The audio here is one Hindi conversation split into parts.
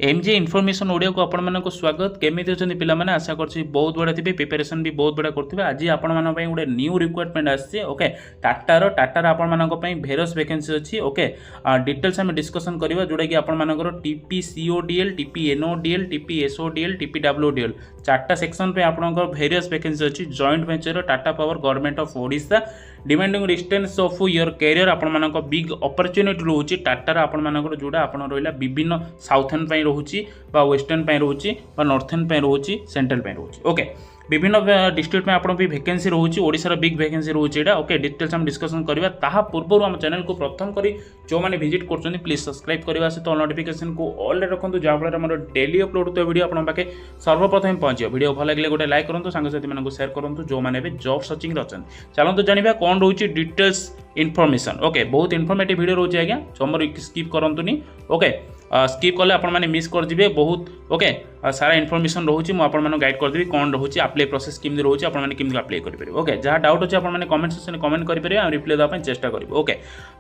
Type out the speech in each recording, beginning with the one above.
एमजे इनफॉरमेशन ओडिया को आपण मानक स्वागत केमी अच्छा पे आशा कर बहुत बड़ा थे प्रिपेरेसन भी बहुत बड़ा करेंगे आज आपण गोटे न्यू रिक्वायरमेंट आसी ओके टाटार आपण मानक भेरस वैकेंसी अच्छी ओके डिटेल्स आम डिस्कसन करवा जोटा कि आपण TP CODL TP NODL TP SODL TP WDL चार्टा सेक्शन पे आपण भेरियस वैकेंसी अच्छी joint venture Tata power government of Odisha demanding distance of your career आपण बिग अपॉर्चुनिटी रोचे टाटार आपण जोड़ा आपण रहा विभिन्न साउथर्न रोचे वेस्टर्न रोचे नॉर्थर्न रोचे सेंट्रल रोचे ओके विभिन्न डिस्ट्रिक्ट में आप वैकेंसी रोचे ओडिशार बिग वैकेंसी रोचे ओके डिटेल्स हम डिस्कसन करवा ता पूर्व आम चैनल को प्रथम करी जो मैंने विजिट कर प्लीज सब्सक्राइब करने सहित नोटिफिकेशन को ऑल रखुँ जहाँफल डेली अपलोड होता वीडियो आपके पाखे सर्वप्रथम पहुँचे वीडियो भल लगे गोटे लाइक करूँ सांगसाथी मानक शेयर करूँ जो मैंने जॉब सर्चिंग अच्छा चलते जाना कौन रोचे डिटेल्स इनफॉरमेशन ओके बहुत इनफॉर्मेटिव वीडियो रोचे आज्ञा जमर स्किप करंतुनी ओके स्किप कले आपण मैंने मिस करदिबे बहुत ओके सारा इनफॉरमेशन रोचे मुझे गाइड करदेवी कौन रोचे अप्लाई प्रोसेस केमती रोचे आपने केमती अप्लाई करेंगे ओके जहाँ डाउट अच्छे आपने कमेंट सेक्शन कमेंट करेंगे आ रिप्लाई देवाई चेष्टा करेंगे ओके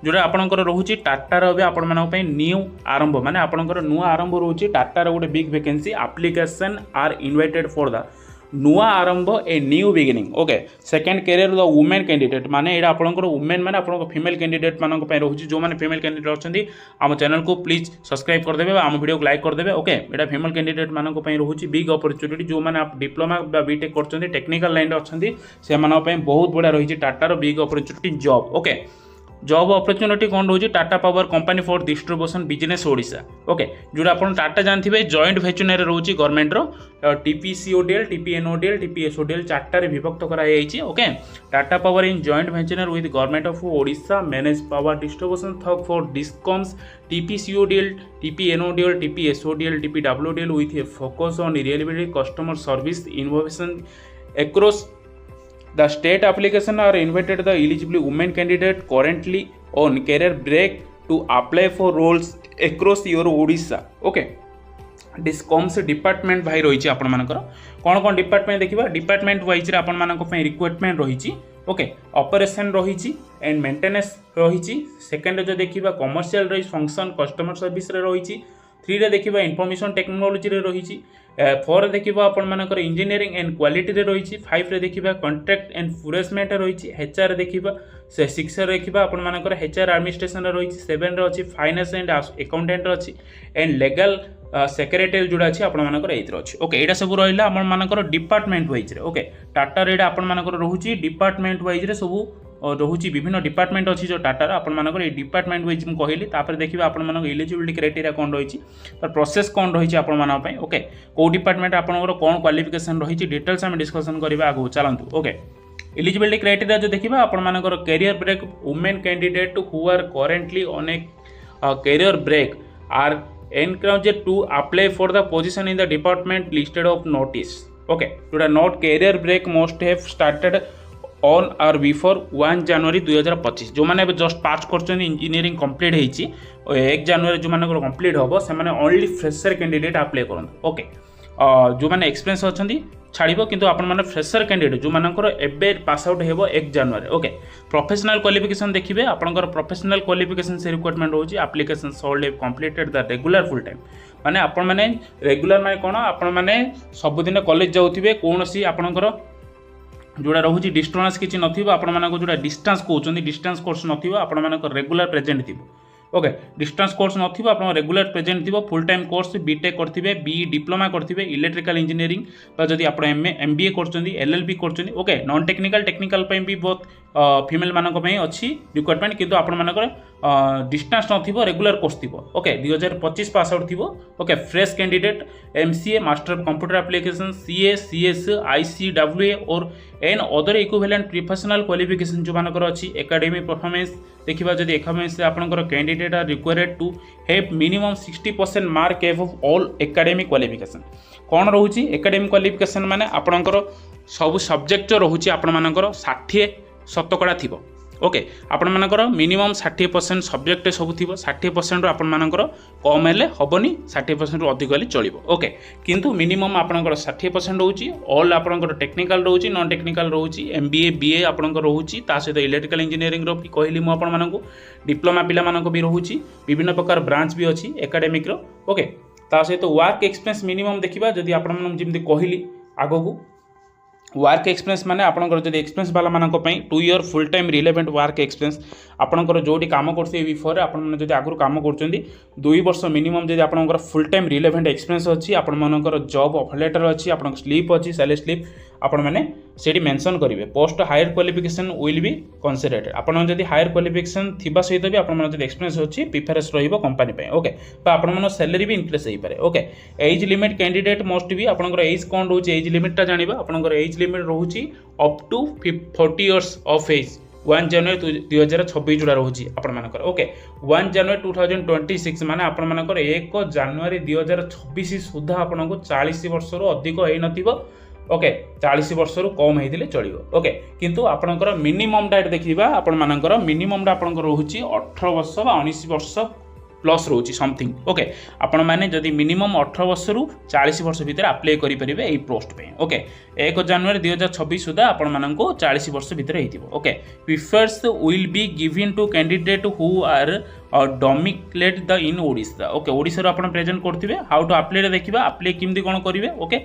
जोटा आपंकर रोचे टाटार भी आपण न्यू आरंभ माने आपंकर नुआ आरंभ रोचे टाटार गोटे big vacancy application are invited for the Nua Aarambh a new beginning okay second career the women candidate माने एटा आपनकर वुमेन माने आपन फीमेल कैंडिडेट मानक पे रहउची जो माने फीमेल कैंडिडेट अछंती आम चैनल को प्लीज सब्सक्राइब कर देबे आम वीडियो को लाइक कर देबे ओके एटा फीमेल कैंडिडेट मानक पे रहउची बिग अपॉर्चुनिटी जो माने आप डिप्लोमा बा बीटेक करछंती टेक्निकल लाइन रे अछंती से मानक पे बहुत बड़ा रहिची टाटा रो big opportunity job okay job opportunity कौन रोचे Tata power company for distribution business Odisha okay जोटा आप टाटा जानते जॉइंट वेंचर रोचे government TP CODL TP NODL TP SODL चार्टार विभक्त कराई okay Tata power in joint venture with government of Odisha manage power distribution थक for discoms TP CODL TP NODL TP SODL TP WDL with a focus on reliability customer service innovation across the state application are invited the eligible women candidate currently on career break to apply for roles across your Odisha okay discoms department भाई रही आपण मानकर कौन कौन डिपार्टमेंट देखा डिपार्टमेंट वाइज आपण मानक रिक्वायरमेंट रही ओके ऑपरेशन रही एंड मेंटेनेंस रही सेकेंड जो देखा कमर्शियल रही फंक्शन कस्टमर सर्विस रही 3 रे देखा इनफॉरमेशन टेक्नोलॉजी रे रही 4 देखा आपण मानकर इंजीनियरिंग एंड क्वालिटी रे रही 5 रे देखा कॉन्ट्रैक्ट एंड प्लेसमेंट रही HR देखा 6 रे देखा आपण मानकर HR एडमिनिस्ट्रेशन रही 7 रे अच्छी फाइनेंस एंड अकाउंटेंट अच्छी एंड लीगल सेक्रेटरी जोड़ा अच्छी आपण मानकर एथरे अच्छी ओके एटा सब रहिला आपण मानकर डिपार्टमेंट वाइज रे ओके टाटा रे आपण मानकर रहूची डिपार्टमेंट वाइज रे सब रोचे विभिन्न डिपार्टमेंट अच्छी जो टाटार आपर ये डिपार्टमेंट वाइज मुझे कहली देखिए आप एलिजिबिलिटी क्राइटेरिया कौन रही प्रोसेस कौन रही आप ओके कौ डिपार्टमेंट आपंकर कौन क्वालिफिकेशन रही डिटेल्स आम डिस्कसन करवा आगो चलतु ओके एलिजिबिलिटी क्राइटेरिया जो देखा आपर career break women candidate who are currently on a career break are encouraged to apply for the position in the department listed of notice okay जोटा note career break must have started on or before 1 January 2025 जो मैंने जस्ट पास कर इंजीनियरिंग कंप्लीट होती 1 जनवरी जो मैंने कंप्लीट हम से ओनली फ्रेशर कैंडिडेट अप्लाई करते ओके जो मैंने एक्सपीरियंस अच्छा छाड़ किंतु आपने फ्रेशर कैंडिडेट जो मानकर एवं पास आउट हो 1 जनवरी ओके प्रोफेशनल क्वालिफिकेशन देखिए आपंकर प्रोफेशनल क्वालिफिकेशन से रिक्वायरमेंट रोचे application sold completed the regular full time माने आपण माने रेगुलर माने कोन आपण माने सबुदिन कॉलेज जाउथिबे कोनोसी आपणकर जोड़ा रोचे डिस्टेंस किसी नथिबो आपण मानको जोड़ा डिस्टेंस कहउछन्ती डिस्टेंस कोर्स नथिबो आपण मानको रेगुलर प्रेजेंट थिबो ओके डिस्टेंस कोर्स नथिबो आपण रेगुलर प्रेजेंट थिबो फुल टाइम कोर्स बीटेक करथिबे बी डिप्लोमा करथिबे इलेक्ट्रिकल इंजीनियरिंग बा जदी आपण एमबीए करछन्ती एलएलबी करछन्ती ओके नॉन टेक्निकल टेक्निकल पई भी बहुत फीमेल मानक पई अछि रिक्वायरमेंट किंतु आपण मानकर डिस्टेंस नथिबो रेगुलर कोर्स थिबो ओके 2025 पास आउट थिबो okay fresh candidate MCA master of computer application CA CS ICWA और an other equivalent professional qualification जो मानकर अछि एकेडमिक परफॉर्मेंस देखिबा जदी एकामेंस आपनकर candidate are required to have minimum 60% mark above all academic qualification कौन रोचे एकेडमिक क्वालिफिकेशन माने आपनकर सब सब्जेक्ट जो रोचे आपण मानकर 60% थिबो ओके आपण मानकर मिनिमम 60% सब्जेक्ट सब थी 60% आपण मानकर कम हेले हबनी 60% रु अधिक हेले चलिबो ओके किंतु मिनिमम आपणकर 60% रोची ऑल आपणकर टेक्निकल रोची नॉन टेक्निकल रोची एमबीए बीए आपणकर रोची ता सहित इलेक्ट्रिकल इंजीनियरिंग रो कहली मु आपण मानकू डिप्लोमा पिला मानक भी रोची विभिन्न प्रकार ब्रांच भी अछि एकेडमिक रो ओके ता सहित वर्क एक्सपीरियंस मिनिमम देखा जदि आपन जमी कहली आग को वर्क एक्सपीरियंस माने आपनकर जदि एक्सपीरियंस वाला मानक पई 2 year full time relevant work experience आपनकर जोटी काम करथे बिफोर आपन माने जदि आगु काम करचंदी 2 वर्ष मिनिमम जदि आपनकर फुल टाइम रिलेवेंट एक्सपीरियंस अछि आपन मानकर जॉब ऑफर लेटर अछि आपन स्लिप अछि सैलरी स्लिप आपन माने सेठी मेंशन करिवे post higher qualification will be considered आपन जदि हायर क्वालिफिकेशन थिबा सहित भी आपन माने जदि एक्सपीरियंस अछि प्रिफरेंस रहइबो कंपनी पे ओके तो आपन माने सैलरी भी इंक्रीज होई पारे okay age limit candidate most भी आपनकर एज कोन रहउची एज लिमिट ता जानिबा आपनकर एज लिमिट रहउची up to 40 years of age 1 जनवरी 2026 जोड़ा रोची आपण मानकर ओके 1 जनवरी 2026 माने आपण मानकर 1 जनवरी 2026 सुधा आपण को 40 वर्ष रो अधिक होई नथिबो ओके 40 वर्ष रो कम हेतिले चलिबो ओके किंतु आपणकर मिनिमम डाइट देखिबा आपण मानकर मिनिमम डा आपणकर रहउची 18 वर्ष बा 19 वर्ष प्लस रोची समथिंग ओके आपण माने जदि मिनिमम 18 वर्ष रु 40 वर्ष भीतर अप्लाई करि परिबे एई पोस्ट पे ओके 1 जनवरी 2026 सुधा आपण मानको 40 वर्ष भीतर हेतिबो okay preference will be given to candidate who are domiciled in Odisha okay Odisha रो आपण प्रेजेंट करथिबे हाउ टू अप्लाई देखिबा अप्लाई किमदी कोन करिवे ओके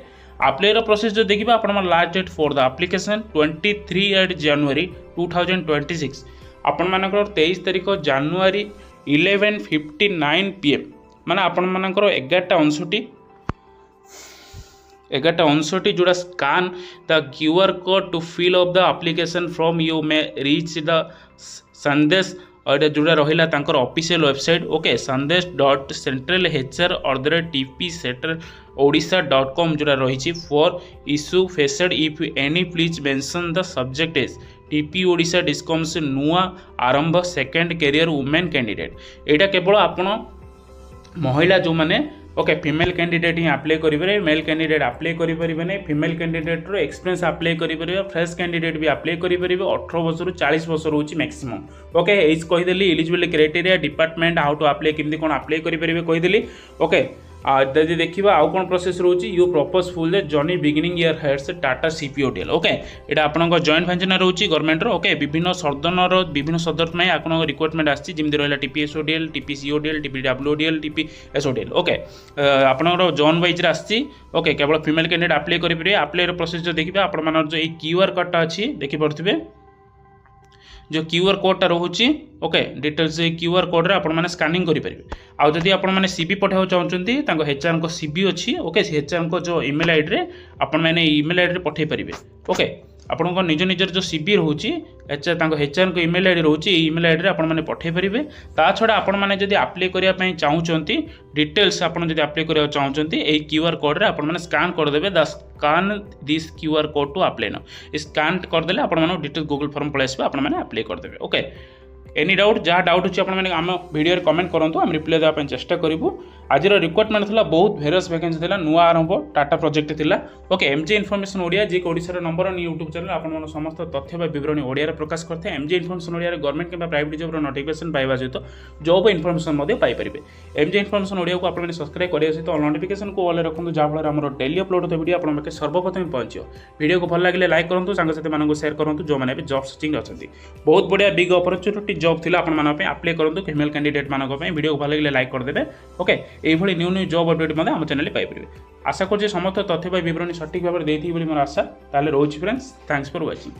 अप्लाई रो प्रोसेस जो देखिबा आपण मन last date for the application 23 January 2026 आपण मानकर 23 तारिख जनवरी 11:59 PM माने आपण मानकर 11:59 जोड़ा scan the QR code to fill up the application from you may reach the संदेश और जोड़ा रहिला तांकर ऑफिशियल वेबसाइट ओके sandesh.centralhr.tp.odisha.com जोड़ा रही for issue faced if any please mention the subject is TP Odisha discoms Nua Arambha second career women candidate एटा केवल आपण महिला जो माने ओके फीमेल कैंडिडेट ही अप्लाई करेंगे मेल कैंडिडेट अप्लाई करेंगे फीमेल कैंडिडेट रो एक्सपीरियंस अप्लाई करेंगे फ्रेश कैंडिडेट भी अप्लाई करेंगे 18 वर्ष रु 40 वर्ष रोची मैक्सिमम ओके एज कहीदेली eligibility criteria department how to apply केमती कौन अप्लाई करेंगे कहीदेली ओके यदि देखा आउ कौन प्रोसेस रोची you propose full the journey beginning year heads Tata CPOTL okay यहाँ आपन जॉइंट वेंचर रोची गवर्नमेंट रो ओके विभिन्न सदन विभिन्न सदन में आपन रिक्वायरमेंट आसी जमी रहा टीपीएसओडीएल टीपीसीओडीएल टीपीडब्ल्यूओडीएल टीपीएसओडीएल ओके आपन जोन वाइज आसी ओके केवल फीमेल कैंडिडेट अप्लाई करेंगे अप्लाई प्रोसेस जो देखिए आपण जो क्यूआर कोडटा अच्छी देखिपे जो क्यूआर कोडटा रोचे ओके डिटेल्स क्यूआर कोड रे आपण माने स्कैनिंग करि परिबे आ जदि आपण माने सीबी पठाउ चाहउचंती तांको एचआर को सीबी अछि ओके एचआर को जो ईमेल आईडी रे आपण माने ईमेल आईडी रे पठाई परिबे ओके आपण को निज निजर जो सीबी रहउची एचआर तांको एचआर को ईमेल आईडी रहउची ईमेल आईडी रे आपण माने पठाई परिबे ता छडा आपण माने जदि अप्लाई करिया पई चाहउचंती डिटेल्स आपण जदि अप्लाई करिया चाहउचंती एई क्यूआर कोड रे आपण माने स्कैन कर देबे the scan this QR code to apply now scan कर देले आपण माने डिटेल गूगल फॉर्म पळे आसीबे आपण माने अप्लाई कर देबे ओके एनी डाउट जहाँ डाउट अच्छी आम वीडियो कमेंट करूँ आम रिप्लाई देवाई चेष्टा करूँ आज रिक्वायरमेंट था बहुत भेरियस वैकेंसी था नुआ आरंभ टाटा प्रोजेक्ट था ओके एमजे इनफॉरमेशन ओडिया जी Odisha number one YouTube channel आप समस्त तथ्य विवरणी ओडिया प्रकाश करते हैं एमजे इनफॉरमेशन ओडिया गवर्नमेंट कि प्राइवेट जॉब नोटिफिकेशन पाइबा सहित जॉब इनफॉरमेशन पाइपर एमजे इनफॉरमेशन ओडिया को आपने सब्सक्राइब करने सहित नोटिफिकेशन को ऑल रखुँ जहाँफल आम डेली अपलोड होता वीडियो आप सर्वप्रथम पहुँचो वीडियो को भल लगे लाइक करूँ सांगसाथी मानक सेयर करूँ जो मैंने भी जॉब सर्चिंग अच्छा बहुत बढ़िया बिग अपॉर्चुनिटी जॉब थी आप अप्लाई करूँ फीमेल कैंडिडेट मानक वीडियो को भल लगे लाइक करदे ओके ये न्यू न्यू जॉब अपडेट आम चैनल पाइपर आशा कर समस्त तथ्य विवरणी सठिक भाव में मोर आशा ताले रोज फ्रेंड्स थैंक्स फॉर वाचिंग।